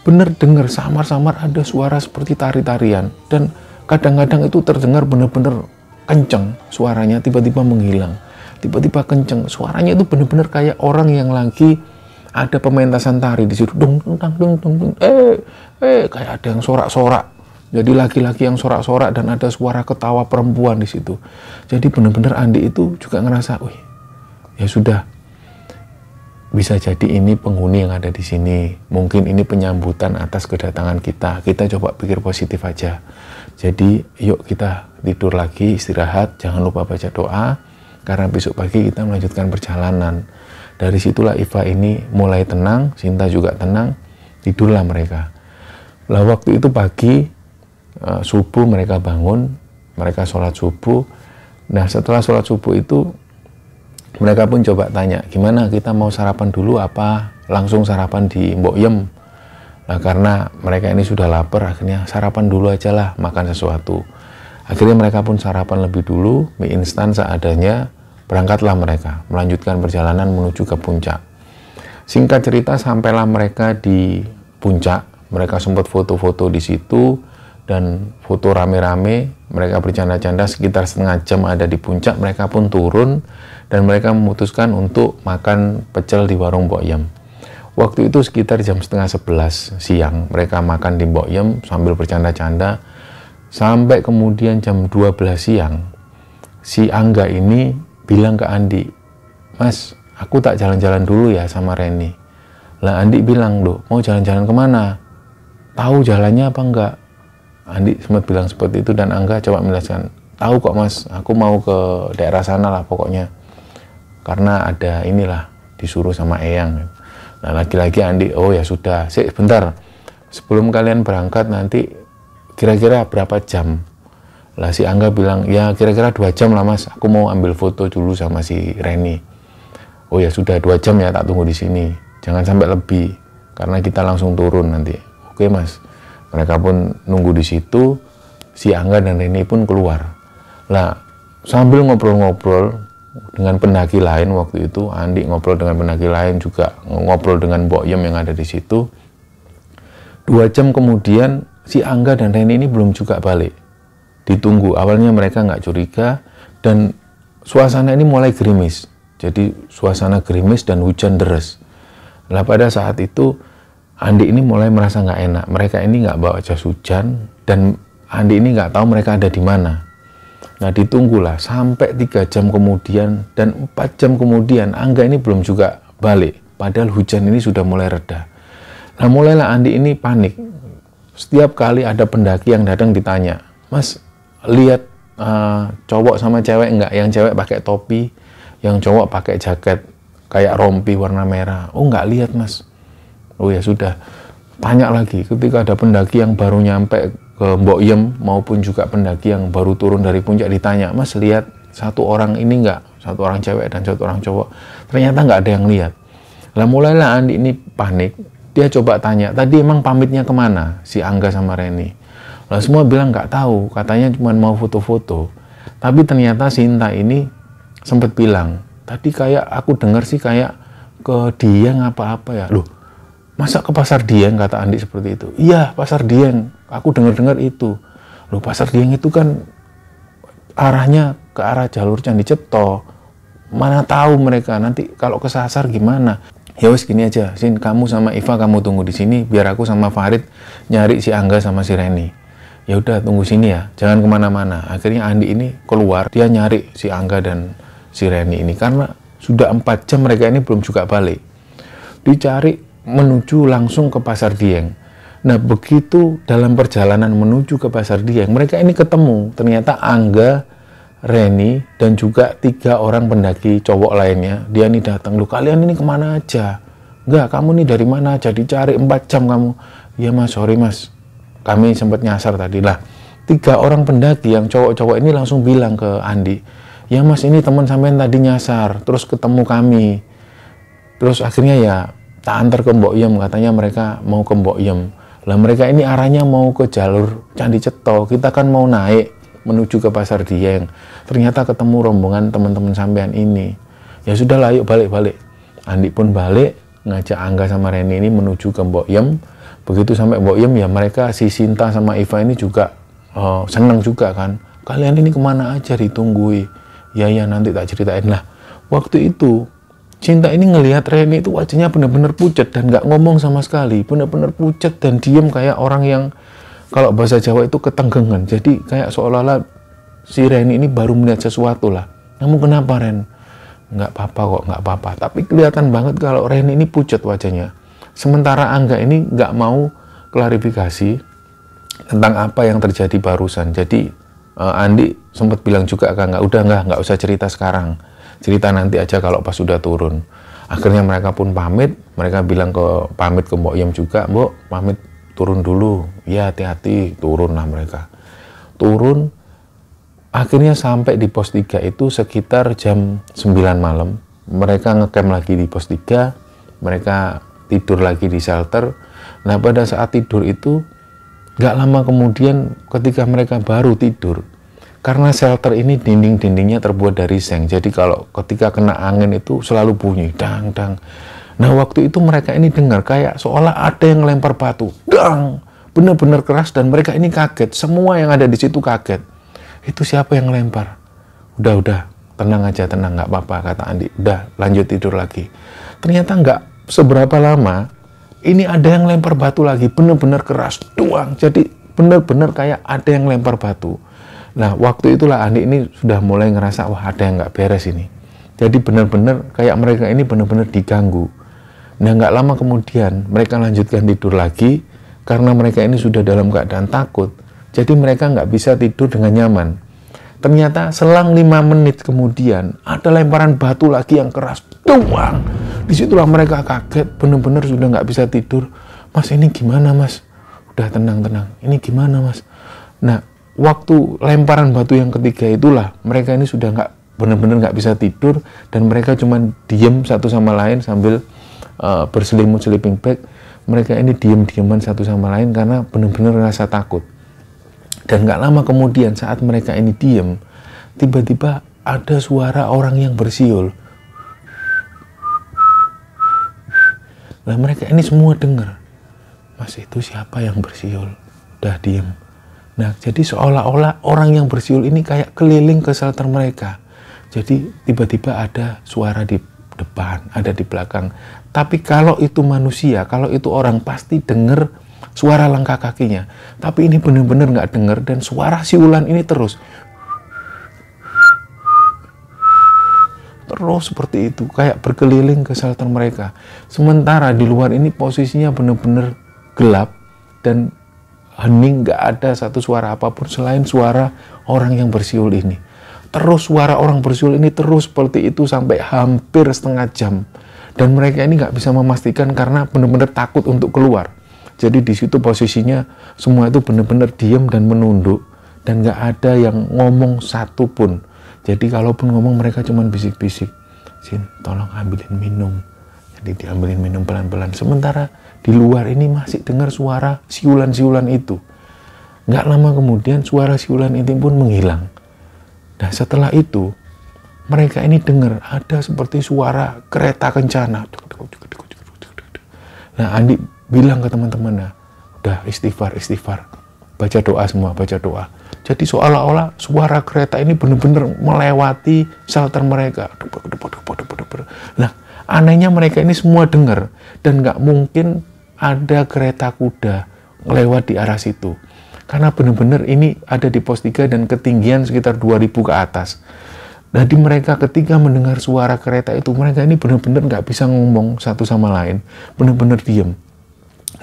bener denger samar-samar ada suara seperti tari-tarian. Dan kadang-kadang itu terdengar benar-benar kenceng suaranya, tiba-tiba menghilang. Tiba-tiba kenceng suaranya itu benar-benar kayak orang yang lagi ada pementasan tari di situ. Kayak ada yang sorak-sorak. Jadi laki-laki yang sorak-sorak dan ada suara ketawa perempuan di situ. Jadi benar-benar Andi itu juga ngerasa, wih, ya sudah, bisa jadi ini penghuni yang ada di sini. Mungkin ini penyambutan atas kedatangan kita. Kita coba pikir positif aja. Jadi yuk kita tidur lagi, istirahat, jangan lupa baca doa, karena besok pagi kita melanjutkan perjalanan. Dari situlah Iva ini mulai tenang, Sinta juga tenang, tidurlah mereka. Lah waktu itu pagi, subuh mereka bangun, mereka sholat subuh. Nah setelah sholat subuh itu mereka pun coba tanya, gimana kita mau sarapan dulu apa langsung sarapan di Mbok Yem. Nah karena mereka ini sudah lapar, akhirnya sarapan dulu aja lah, makan sesuatu. Akhirnya mereka pun sarapan lebih dulu, mie instan seadanya. Berangkatlah mereka melanjutkan perjalanan menuju ke puncak. Singkat cerita, sampailah mereka di puncak. Mereka sempat foto-foto di situ dan foto rame-rame. Mereka bercanda-canda, sekitar setengah jam ada di puncak. Mereka pun turun dan mereka memutuskan untuk makan pecel di warung Mbok Yem. Waktu itu sekitar jam setengah 11 siang. Mereka makan di Mbok Yem sambil bercanda-canda sampai kemudian jam 12 siang. Si Angga ini bilang ke Andi, Mas, aku tak jalan-jalan dulu ya sama Reni. Lah Andi bilang, loh mau jalan-jalan kemana? Tahu jalannya apa enggak? Andi sempat bilang seperti itu dan Angga coba menjelaskan, tahu kok mas, aku mau ke daerah sana lah pokoknya. Karena ada inilah, disuruh sama Eyang. Nah lagi-lagi Andi, oh ya sudah, sebentar, sebelum kalian berangkat nanti kira-kira berapa jam? Lah si Angga bilang, ya kira-kira 2 jam lah mas, aku mau ambil foto dulu sama si Reni. Oh ya sudah 2 jam ya, tak tunggu di sini, jangan sampai lebih, karena kita langsung turun nanti. Oke mas. Mereka pun nunggu di situ, si Angga dan Reni pun keluar. Lah sambil ngobrol-ngobrol dengan pendaki lain waktu itu, Andi ngobrol dengan pendaki lain juga, ngobrol dengan Mbok Yem yang ada di situ. 2 jam kemudian si Angga dan Reni ini belum juga balik. Ditunggu, awalnya mereka nggak curiga dan suasana ini mulai gerimis. Jadi suasana gerimis dan hujan deras. Lah pada saat itu Andi ini mulai merasa nggak enak. Mereka ini nggak bawa jas hujan dan Andi ini nggak tahu mereka ada di mana. Nah ditunggulah sampai 3 jam kemudian dan 4 jam kemudian Angga ini belum juga balik. Padahal hujan ini sudah mulai reda. Nah mulailah Andi ini panik. Setiap kali ada pendaki yang datang ditanya, Mas, lihat cowok sama cewek enggak? Yang cewek pakai topi, yang cowok pakai jaket kayak rompi warna merah. Oh enggak lihat mas. Oh ya sudah, tanya lagi. Ketika ada pendaki yang baru nyampe ke Mbok Yem maupun juga pendaki yang baru turun dari puncak ditanya, mas lihat satu orang ini enggak? Satu orang cewek dan satu orang cowok. Ternyata enggak ada yang lihat. Lah mulailah Andi ini panik. Dia coba tanya, tadi emang pamitnya kemana si Angga sama Reni? Lah semua bilang nggak tahu, katanya cuma mau foto-foto. Tapi ternyata Sinta ini sempat bilang, tadi kayak aku dengar sih kayak ke Dieng apa-apa ya. Loh, masa ke Pasar Dieng, kata Andi seperti itu. Iya, Pasar Dieng, aku dengar-dengar itu. Loh, Pasar Dieng itu kan arahnya ke arah jalur Candi Cipto. Mana tahu mereka nanti kalau kesasar gimana. Ya wes gini aja, Sin, kamu sama Iva kamu tunggu di sini, biar aku sama Farid nyari si Angga sama si Reni. Ya udah tunggu sini ya, jangan kemana-mana. Akhirnya Andi ini keluar, dia nyari si Angga dan si Reni ini karena sudah 4 jam mereka ini belum juga balik. Dicari menuju langsung ke Pasar Dieng. Nah begitu dalam perjalanan menuju ke Pasar Dieng, mereka ini ketemu. Ternyata Angga, Reni dan juga 3 orang pendaki cowok lainnya. Dia ini datang, lu kalian ini kemana aja? Enggak, kamu ini dari mana aja? Dicari 4 jam kamu. Iya mas, sorry mas, kami sempat nyasar tadi. Lah 3 orang pendaki yang cowok-cowok ini langsung bilang ke Andi, ya mas ini teman sampean tadi nyasar, terus ketemu kami, terus akhirnya ya tak antar ke Mbok Yem, katanya mereka mau ke Mbok Yem. Lah mereka ini arahnya mau ke jalur Candi Ceto, kita kan mau naik menuju ke Pasar Dieng. Ternyata ketemu rombongan teman-teman sampean ini. Ya sudahlah, yuk balik-balik. Andi pun balik, ngajak Angga sama Reni ini menuju ke Mbok Yem. Begitu sampai Mbok Yem ya mereka, si Sinta sama Iva ini juga seneng juga kan. Kalian ini kemana aja ditunggui? Ya nanti tak ceritain lah. Waktu itu Cinta ini ngelihat Reni itu wajahnya benar-benar pucat dan nggak ngomong sama sekali, benar-benar pucat dan diem kayak orang yang kalau bahasa Jawa itu ketenggengan. Jadi kayak seolah-olah si Reni ini baru melihat sesuatu lah. Namun kenapa Ren? Nggak apa-apa kok, nggak apa-apa. Tapi kelihatan banget kalau Reni ini pucat wajahnya. Sementara Angga ini nggak mau klarifikasi tentang apa yang terjadi barusan. Jadi Andi sempat bilang juga ke Angga, udah nggak usah cerita sekarang. Cerita nanti aja kalau pas sudah turun. Akhirnya mereka pun pamit. Mereka bilang pamit ke Mbok Yem juga, Mbok pamit turun dulu. Ya hati-hati, turun lah mereka. Turun. Akhirnya sampai di pos 3 itu sekitar jam 9 malam. Mereka ngecamp lagi di pos 3. Mereka tidur lagi di shelter. Nah pada saat tidur itu gak lama kemudian ketika mereka baru tidur, karena shelter ini dinding-dindingnya terbuat dari seng, jadi kalau ketika kena angin itu selalu bunyi dang dang. Nah waktu itu mereka ini dengar kayak seolah ada yang lempar batu, dang, bener-bener keras, dan mereka ini kaget, semua yang ada di situ kaget. Itu siapa yang lempar? Udah tenang aja, tenang, nggak apa-apa, kata Andi. Udah lanjut tidur lagi. Ternyata nggak seberapa lama ini ada yang lempar batu lagi, bener-bener keras, doang. Jadi bener-bener kayak ada yang lempar batu. Nah, waktu itulah Andi ini sudah mulai ngerasa, wah ada yang nggak beres ini. Jadi benar-benar kayak mereka ini benar-benar diganggu. Nah, nggak lama kemudian mereka lanjutkan tidur lagi, karena mereka ini sudah dalam keadaan takut. Jadi mereka nggak bisa tidur dengan nyaman. Ternyata selang 5 menit kemudian, ada lemparan batu lagi yang keras, doang. Disitulah mereka kaget, benar-benar sudah nggak bisa tidur. Mas, ini gimana mas? Udah tenang-tenang, ini gimana mas? Nah, waktu lemparan batu yang ketiga itulah mereka ini sudah benar-benar nggak bisa tidur, dan mereka cuma diem satu sama lain sambil berselimut sleeping bag. Mereka ini diem-dieman satu sama lain karena benar-benar rasa takut. Dan nggak lama kemudian saat mereka ini diem, tiba-tiba ada suara orang yang bersiul. Nah mereka ini semua dengar, mas itu siapa yang bersiul? Udah diem. Nah, jadi seolah-olah orang yang bersiul ini kayak keliling ke shelter mereka. Jadi tiba-tiba ada suara di depan, ada di belakang. Tapi kalau itu manusia, kalau itu orang, pasti dengar suara langkah kakinya. Tapi ini benar-benar nggak dengar, dan suara siulan ini terus seperti itu, kayak berkeliling ke shelter mereka. Sementara di luar ini posisinya benar-benar gelap dan hening, nggak ada satu suara apapun selain suara orang yang bersiul ini. Terus suara orang bersiul ini terus seperti itu sampai hampir setengah jam, dan mereka ini nggak bisa memastikan karena benar-benar takut untuk keluar. Jadi di situ posisinya semua itu benar-benar diam dan menunduk, dan nggak ada yang ngomong satupun. Jadi kalaupun ngomong mereka cuma bisik-bisik, Sin tolong ambilin minum. Jadi diambilin minum pelan-pelan. Sementara di luar ini masih dengar suara siulan-siulan itu. Nggak lama kemudian suara siulan itu pun menghilang. Nah setelah itu mereka ini dengar ada seperti suara kereta kencana. Nah Andi bilang ke teman-temannya, udah istighfar, baca doa semua, baca doa. Jadi seolah-olah suara kereta ini benar-benar melewati shelter mereka. Nah anehnya mereka ini semua dengar, dan nggak mungkin ada kereta kuda lewat di arah situ, karena benar-benar ini ada di pos 3 dan ketinggian sekitar 2000 ke atas. Jadi mereka ketika mendengar suara kereta itu, mereka ini benar-benar nggak bisa ngomong satu sama lain, benar-benar diem.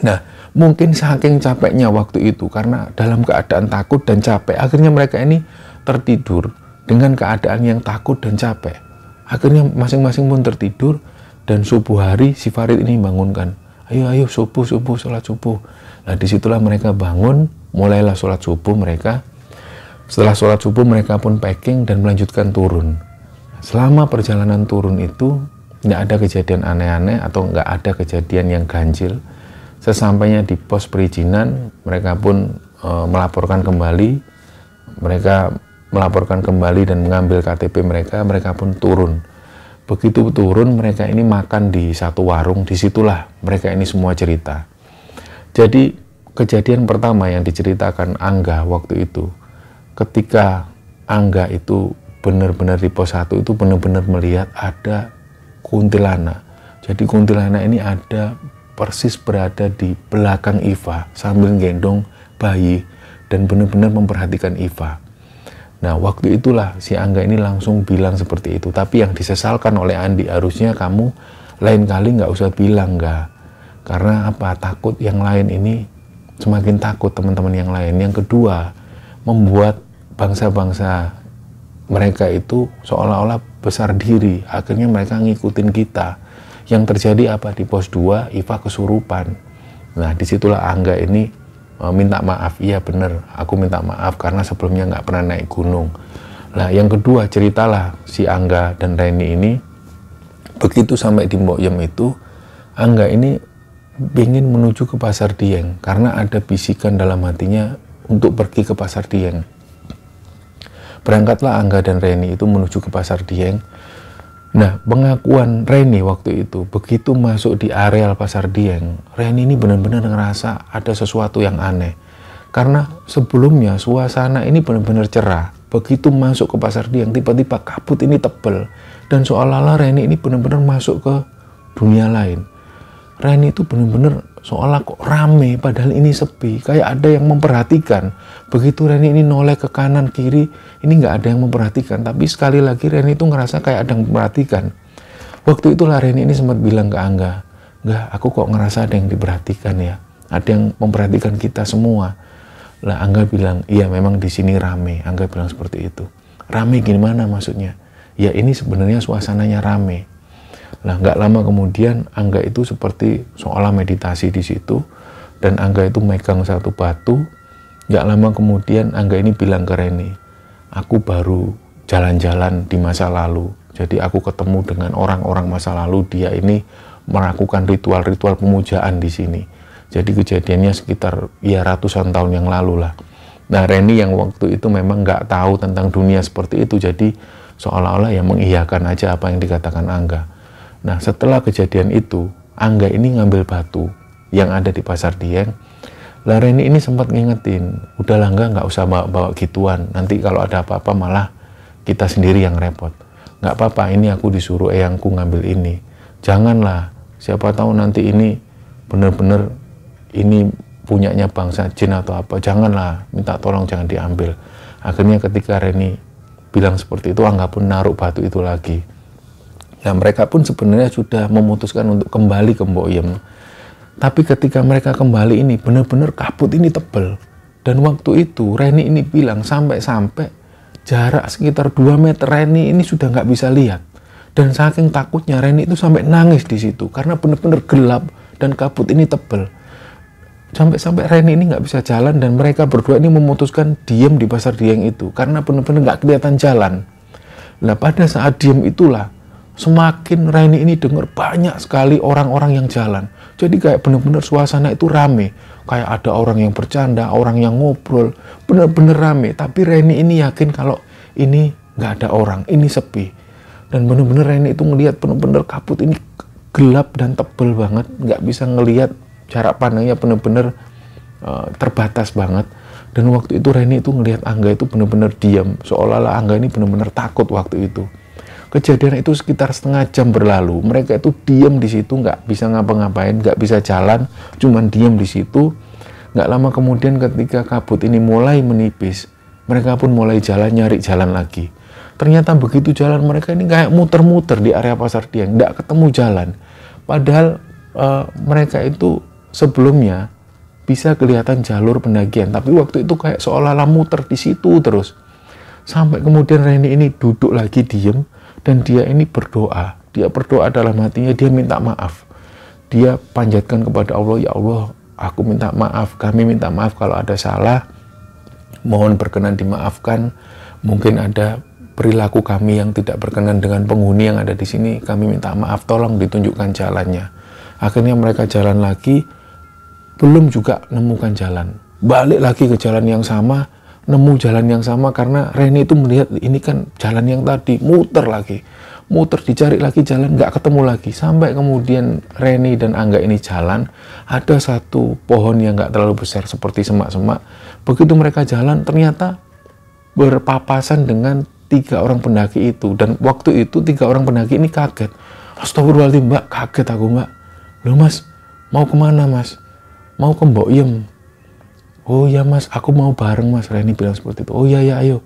Nah mungkin saking capeknya waktu itu, karena dalam keadaan takut dan capek, akhirnya mereka ini tertidur dengan keadaan yang takut dan capek. Akhirnya masing-masing pun tertidur, dan subuh hari si Farid ini bangunkan, ayo subuh, sholat subuh. Nah disitulah mereka bangun, mulailah sholat subuh mereka. Setelah sholat subuh mereka pun packing dan melanjutkan turun. Selama perjalanan turun itu nggak ada kejadian aneh-aneh atau nggak ada kejadian yang ganjil. Sesampainya di pos perizinan, mereka pun melaporkan kembali. Mereka melaporkan kembali dan mengambil KTP mereka. Mereka pun turun. Begitu turun, mereka ini makan di satu warung. Disitulah mereka ini semua cerita. Jadi kejadian pertama yang diceritakan Angga waktu itu, ketika Angga itu benar-benar di pos 1 itu benar-benar melihat ada kuntilanak. Jadi kuntilanak ini ada persis berada di belakang Iva sambil gendong bayi dan benar-benar memperhatikan Iva. Nah, waktu itulah si Angga ini langsung bilang seperti itu. Tapi yang disesalkan oleh Andi, harusnya kamu lain kali nggak usah bilang, nggak. Karena apa? Takut yang lain ini semakin takut, teman-teman yang lain. Yang kedua, membuat bangsa-bangsa mereka itu seolah-olah besar diri. Akhirnya mereka ngikutin kita. Yang terjadi apa? Di pos 2, Iva kesurupan. Nah, disitulah Angga ini minta maaf. Iya bener, aku minta maaf karena sebelumnya nggak pernah naik gunung. Nah, yang kedua, ceritalah si Angga dan Reni ini, begitu sampai di Mbok Yem itu, Angga ini ingin menuju ke Pasar Dieng karena ada bisikan dalam hatinya untuk pergi ke Pasar Dieng. Berangkatlah Angga dan Reni itu menuju ke Pasar Dieng. Nah, pengakuan Reni waktu itu, begitu masuk di areal Pasar Dieng, Reni ini benar-benar ngerasa ada sesuatu yang aneh. Karena sebelumnya suasana ini benar-benar cerah. Begitu masuk ke Pasar Dieng, tiba-tiba kabut ini tebal. Dan seolah-olah Reni ini benar-benar masuk ke dunia lain. Reni itu benar-benar seolah kok rame, padahal ini sepi. Kayak ada yang memperhatikan. Begitu Reni ini noleh ke kanan kiri, ini nggak ada yang memperhatikan. Tapi sekali lagi Reni itu ngerasa kayak ada yang memperhatikan. Waktu itulah Reni ini sempat bilang ke Angga, "Enggak, aku kok ngerasa ada yang diperhatikan ya. Ada yang memperhatikan kita semua." Lah Angga bilang, "Iya memang di sini rame." Angga bilang seperti itu. "Rame gimana maksudnya?" "Ya ini sebenarnya suasananya rame." Nah, nggak lama kemudian Angga itu seperti seolah meditasi di situ, dan Angga itu megang satu batu. Nggak lama kemudian Angga ini bilang ke Reni, "Aku baru jalan-jalan di masa lalu. Jadi aku ketemu dengan orang-orang masa lalu. Dia ini melakukan ritual-ritual pemujaan di sini. Jadi kejadiannya sekitar ya ratusan tahun yang lalu lah." Nah, Reni yang waktu itu memang nggak tahu tentang dunia seperti itu, jadi seolah-olah ya mengiyakan aja apa yang dikatakan Angga. Nah, setelah kejadian itu, Angga ini ngambil batu yang ada di Pasar Dieng. Lah Reni ini sempat ngingetin, "Udahlah nggak usah bawa gituan. Nanti kalau ada apa-apa malah kita sendiri yang repot. Nggak apa-apa, ini aku disuruh eyangku ngambil ini. Janganlah, siapa tahu nanti ini benar-benar ini punyanya bangsa jin atau apa. Janganlah, minta tolong jangan diambil." Akhirnya ketika Reni bilang seperti itu, Angga pun naruh batu itu lagi. Nah, mereka pun sebenarnya sudah memutuskan untuk kembali ke Mbok Yem. Tapi ketika mereka kembali ini, benar-benar kabut ini tebal. Dan waktu itu, Reni ini bilang sampai-sampai jarak sekitar 2 meter Reni ini sudah nggak bisa lihat. Dan saking takutnya Reni itu sampai nangis di situ. Karena benar-benar gelap dan kabut ini tebal. Sampai-sampai Reni ini nggak bisa jalan dan mereka berdua ini memutuskan diam di Pasar Dieng itu. Karena benar-benar nggak kelihatan jalan. Nah, pada saat diam itulah, semakin Reni ini dengar banyak sekali orang-orang yang jalan. Jadi kayak benar-benar suasana itu rame. Kayak ada orang yang bercanda, orang yang ngobrol. Benar-benar rame. Tapi Reni ini yakin kalau ini nggak ada orang, ini sepi. Dan benar-benar Reni itu ngelihat benar-benar kabut ini gelap dan tebel banget. Nggak bisa ngelihat, jarak pandangnya benar-benar terbatas banget. Dan waktu itu Reni itu ngelihat Angga itu benar-benar diam. Seolah-olah Angga ini benar-benar takut waktu itu. Kejadian itu sekitar setengah jam berlalu. Mereka itu diam di situ, nggak bisa ngapa-ngapain, nggak bisa jalan, cuman diam di situ. Nggak lama kemudian ketika kabut ini mulai menipis, mereka pun mulai jalan, nyari jalan lagi. Ternyata begitu jalan mereka ini kayak muter-muter di area Pasar Dieng, nggak ketemu jalan. Padahal mereka itu sebelumnya bisa kelihatan jalur pendakian, tapi waktu itu kayak seolah-olah muter di situ terus. Sampai kemudian Reni ini duduk lagi diem. Dan dia ini berdoa. Dia berdoa dalam hatinya, dia minta maaf. Dia panjatkan kepada Allah, "Ya Allah, aku minta maaf, kami minta maaf kalau ada salah. Mohon berkenan dimaafkan, mungkin ada perilaku kami yang tidak berkenan dengan penghuni yang ada di sini. Kami minta maaf, tolong ditunjukkan jalannya. Akhirnya mereka jalan lagi, belum juga nemukan jalan. Balik lagi ke jalan yang sama, nemu jalan yang sama karena Reni itu melihat ini kan jalan yang tadi, muter lagi. Muter, dicari lagi jalan, nggak ketemu lagi. Sampai kemudian Reni dan Angga ini jalan, ada satu pohon yang nggak terlalu besar seperti semak-semak. Begitu mereka jalan, ternyata berpapasan dengan 3 orang pendaki itu. Dan waktu itu 3 orang pendaki ini kaget. Astagfirullahaladzim, Mbak, kaget aku, Mbak. Loh Mas, mau kemana Mas? Mau ke Mbok Yem. Oh ya Mas, aku mau bareng Mas. Reni bilang seperti itu. Oh iya ya, ayo.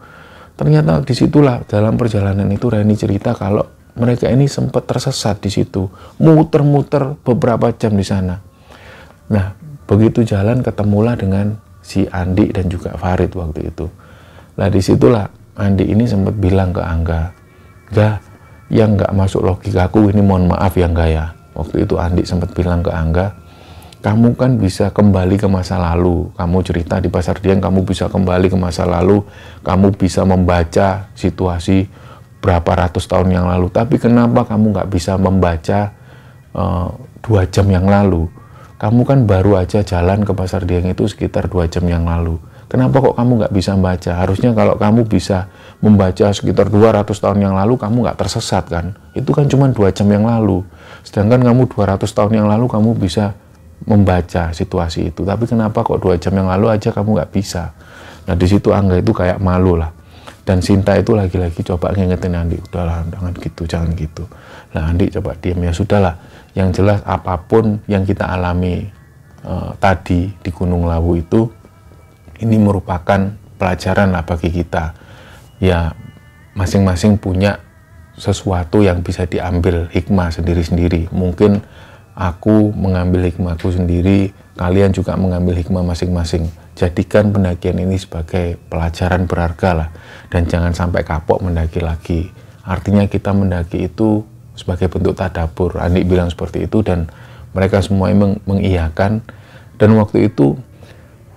Ternyata disitulah dalam perjalanan itu Reni cerita kalau mereka ini sempat tersesat di situ, muter-muter beberapa jam di sana. Nah, begitu jalan ketemulah dengan si Andi dan juga Farid waktu itu. Nah, disitulah Andi ini sempat bilang ke Angga, "Ga, yang nggak masuk logikaku ini mohon maaf ya Angga ya." Waktu itu Andi sempat bilang ke Angga, "Kamu kan bisa kembali ke masa lalu. Kamu cerita di Pasar Dieng, kamu bisa kembali ke masa lalu. Kamu bisa membaca situasi berapa ratus tahun yang lalu. Tapi kenapa kamu nggak bisa membaca 2 jam yang lalu? Kamu kan baru aja jalan ke Pasar Dieng itu sekitar 2 jam yang lalu. Kenapa kok kamu nggak bisa membaca? Harusnya kalau kamu bisa membaca sekitar 200 tahun yang lalu, kamu nggak tersesat kan? Itu kan cuma 2 jam yang lalu. Sedangkan kamu 200 tahun yang lalu, kamu bisa membaca situasi itu. Tapi kenapa kok 2 jam yang lalu aja kamu nggak bisa?" Nah, di situ Angga itu kayak malu lah. Dan Sinta itu lagi-lagi coba ngingetin Andi, "Udahlah, jangan gitu, jangan gitu." Nah, Andi coba diam, ya sudahlah. Yang jelas apapun yang kita alami tadi di Gunung Lawu itu, ini merupakan pelajaran lah bagi kita. Ya, masing-masing punya sesuatu yang bisa diambil hikmah sendiri-sendiri. Mungkin aku mengambil hikmahku sendiri, kalian juga mengambil hikmah masing-masing. Jadikan pendakian ini sebagai pelajaran berharga lah. Dan jangan sampai kapok mendaki lagi. Artinya kita mendaki itu sebagai bentuk tadabur. Andi bilang seperti itu dan mereka semua mengiyakan. Dan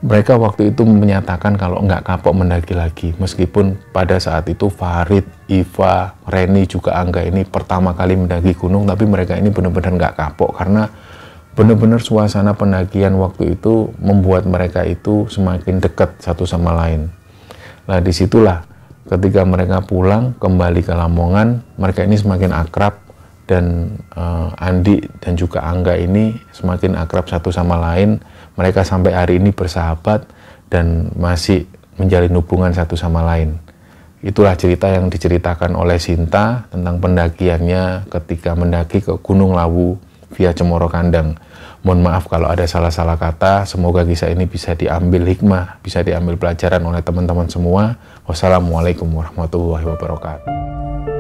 mereka waktu itu menyatakan kalau nggak kapok mendaki lagi. Meskipun pada saat itu Farid, Iva, Reni, juga Angga ini pertama kali mendaki gunung, tapi mereka ini benar-benar nggak kapok karena benar-benar suasana pendakian waktu itu membuat mereka itu semakin dekat satu sama lain. Nah, disitulah ketika mereka pulang kembali ke Lamongan, mereka ini semakin akrab dan Andi dan juga Angga ini semakin akrab satu sama lain. Mereka sampai hari ini bersahabat dan masih menjalin hubungan satu sama lain. Itulah cerita yang diceritakan oleh Sinta tentang pendakiannya ketika mendaki ke Gunung Lawu via Cemoro Kandang. Mohon maaf kalau ada salah-salah kata. Semoga kisah ini bisa diambil hikmah, bisa diambil pelajaran oleh teman-teman semua. Wassalamualaikum warahmatullahi wabarakatuh.